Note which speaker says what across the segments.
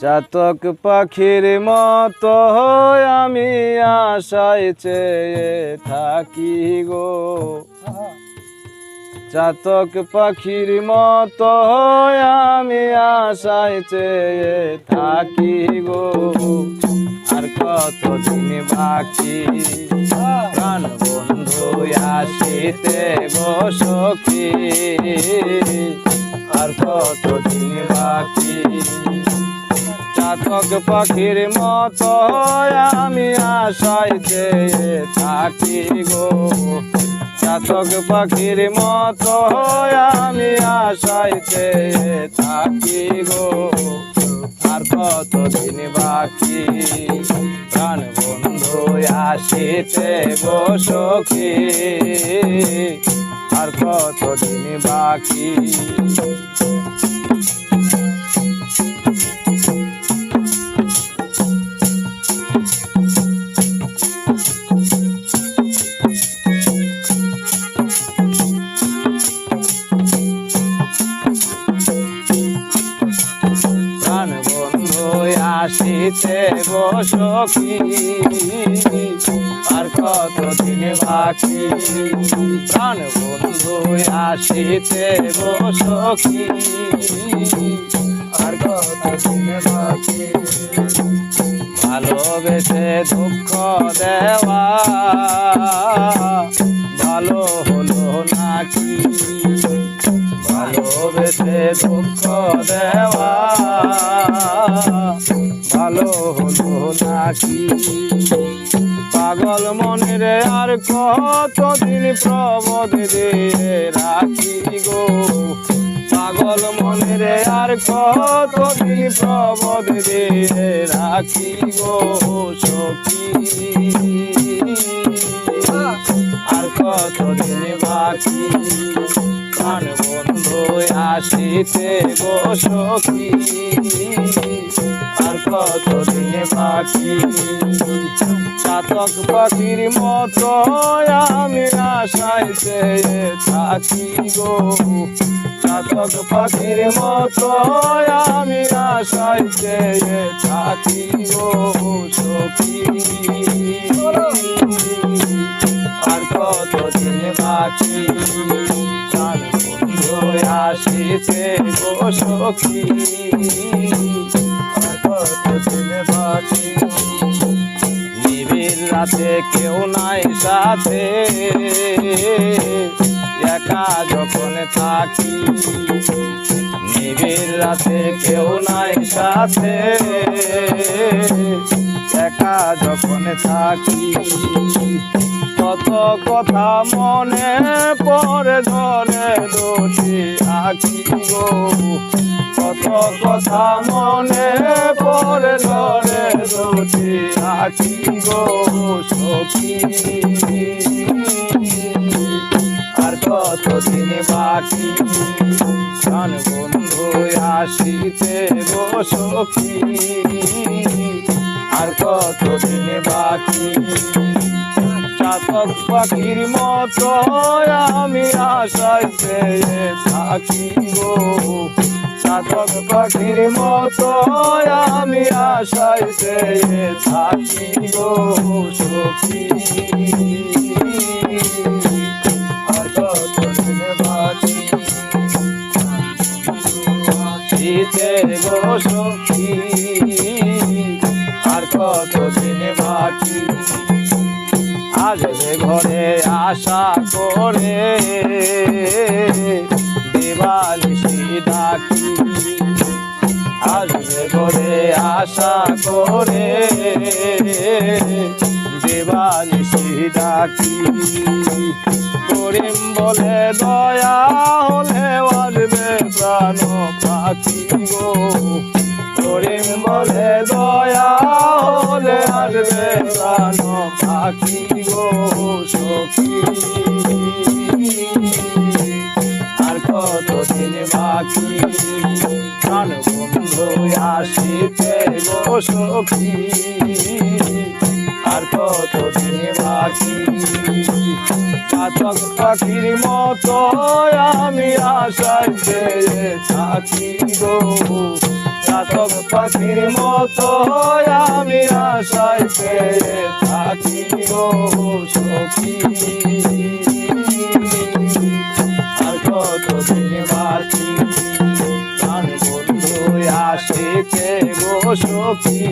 Speaker 1: চাতক পাখির মতো আমি আশায় চেয়ে থাকি গো, চাতক পাখির মতো আমি আশায় চেয়ে থাকি গো। আর কতদিন বাকি প্রাণ বন্ধু আসিতে গো সখী, আর কতদিন বাকি। চাতক পাখির মতো আমি আশায় চেয়ে থাকি গো, চাতক পাখির মতো আমি আশায় চেয়ে থাকি গো। আর কতদিন বাকি প্রাণ বন্ধু আসিতে গো সখী, আর কতদিন বাকি। প্রাণ বন্ধু আসিতে গো সখী, আর কতদিন বাকি। প্রাণ বন্ধু আসিতে গো সখী, আর কতদিন বাকি। ভালোবেসে দুঃখ দেওয়া ভালো হলো নাকি, ভালোবেসে দুঃখ দেওয়া ভালো হলো নাকি। পাগল মনের আর কতদিন প্রবোধ দিয়ে রাখি গো, পাগল মনের আর কতদিন প্রবোধ দিয়ে রাখি গো সখী, আর কতদিন বাকি। প্রাণ বন্ধু আসিতে গো সখী, আর কতদিন বাকি। চাতক পাখির মতো আমি আশায় চেয়ে থাকি গো, চাতক পাখির মতো আমি আশায় চেয়ে থাকি গো সখী, আর কতদিন বাকি। প্রাণ বন্ধু আসিতে গো সখী, আর কতদিন বাকি। নিবিড় রাতে কেউ নাই সাথে, একা যখন থাকি। নিবিড় রাতে কেউ নাই সাথে, একা যখন থাকি। কত কথা মনে পড়ে ধরে দুটি আঁখি গো, কত কথা মনে পড়ে ধরে দুটি আঁখি গো সখী, আর কতদিন বাকি। প্রাণ বন্ধু আসিতে গো সখী, আর কতদিন বাকি। চাতক পাখির মতো আমি আশায় চেয়ে থাকি গো, চাতক পাখির মতো আমি আশায় চেয়ে থাকি গো সখী, আর কতদিন বাকি। আসিতে গো সখী, আর কতদিন বাকি। আসবে ঘরে আশা করে দিবানিশি ডাকি, আসবে ঘরে আশা করে দিবানিশি ডাকি। করিম বলে দয়া হলে আসবে প্রাণ পাখি গো, করিম বলে দয়া হলে আসবে প্রাণ পাখি গো সখী, আর কতদিন বাকি। প্রাণ বন্ধু আসিতে গো সখী, আর কতদিন বাকি। চাতক পাখির মতো আমি আশায় চেয়ে থাকি গো, চাতক পাখির মতো আমি আশায় পেয়ে থাকি গো সখী আর কতদিন বাকি প্রাণ বন্ধু আসিতে গো সখী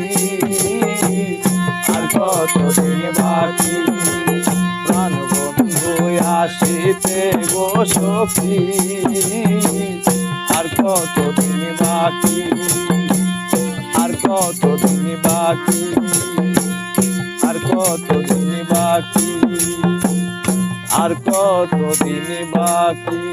Speaker 1: আর কতদিন বাকি প্রাণ বন্ধু আসিতে গো সখী আর কতদিন বাকি আর কতদিন বাকি আর কতদিন বাকি আর কতদিন বাকি।